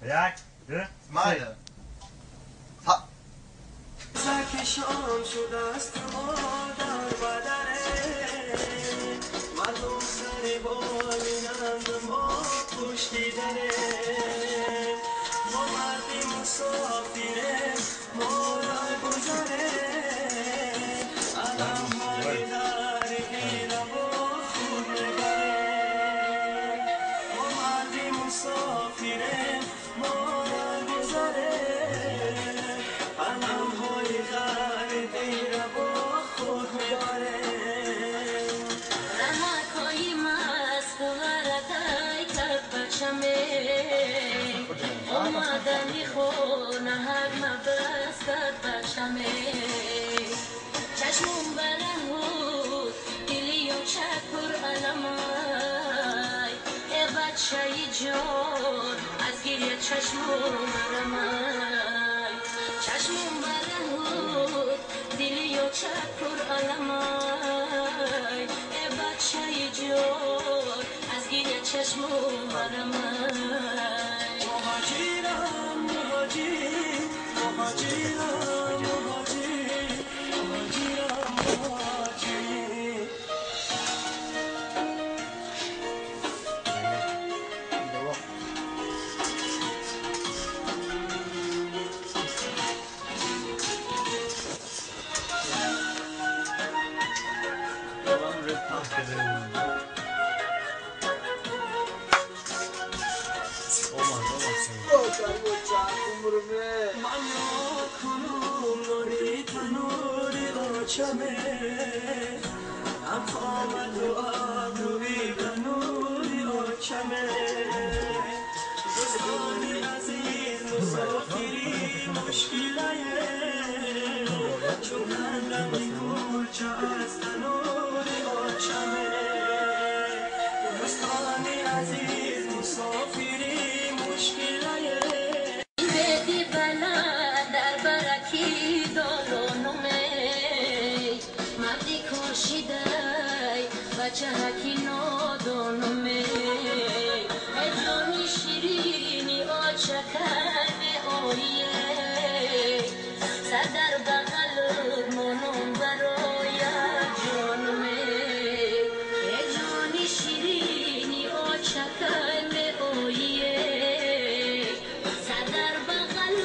یک دو مایه زکشان شده است ما در بدره مردم سر بالینند ما پشتی دره ما مردی مسافره ما را گذره علم های در دیره و خود نگره ما مردی مسافره ما را گذره علم های در دیره و خود میباره رمکایی مست غلطای کرد بچمه اومدنی خونه هر مبست کرد بچمه چشمون برهود دلی و چکر علمای ای بچه جان از گریه چشمون برمای چشمون برهود دلی و چکر علمای ای بچه جان از گریه چشمون برمای مهاجرم مهاجر مهاجرم مهاجر مهاجرم مهاجر من یاد کنم نانی تنوری آچمه هم خامد و ابروی بنوری آچمه دوستانی عزیز مسافری مشکله چون هندمی کلچه از تنوری آچمه دوستانی عزیز مسافری مشکله بدی بلند در برکی دارانومه مردی کشیده بچه هکی نادانومه ادرانی شیرینی آچکن آیه سر در بغل منم برای جانومه ادرانی شیرینی آچکن آیه سر در بغل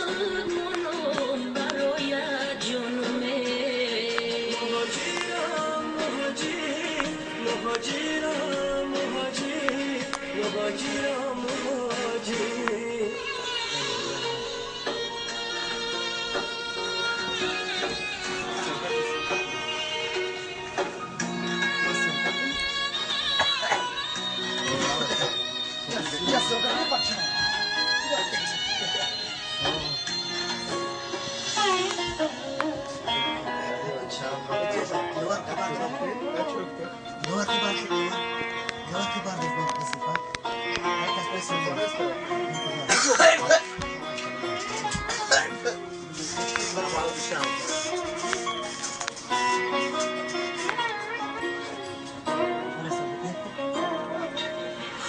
منم برای جانومه مهاجرم مهاجر مهاجرم مهاجر مهاجرم مهاجر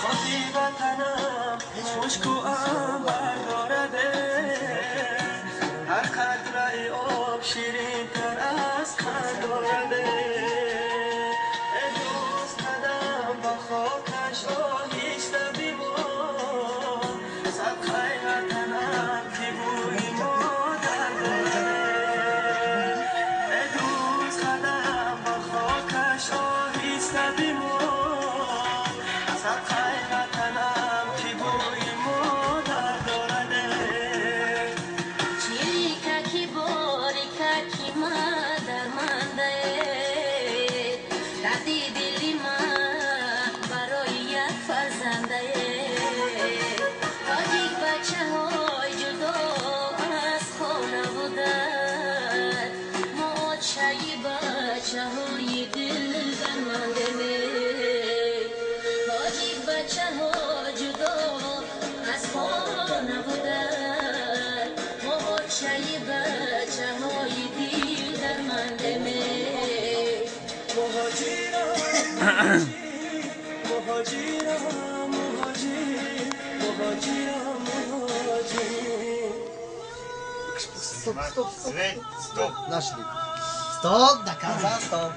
خاطی وطنم مشک و عنبر دارده هر قطره آب شیرین تر از خند دارده ای دوست قدم با خاکش آهیسته بیبار صدقه وطنم که بوی مادر دارده ای دوست قدم با خاکش آهیسته بیبار صدقه وطنم که بوی مادر دارده چیککی باریککی مادر منده دردی دلی من برای یک فرزنده تاجیک بچه های جدا از خانه بودن ما چایی بچه های دل بمانده تاجیک بچه ها جدا از خانه بودن ما چایی بچه های دل درمانده مهاجرم مهاجر مهاجر Нашли. Стоп, доказал, стоп.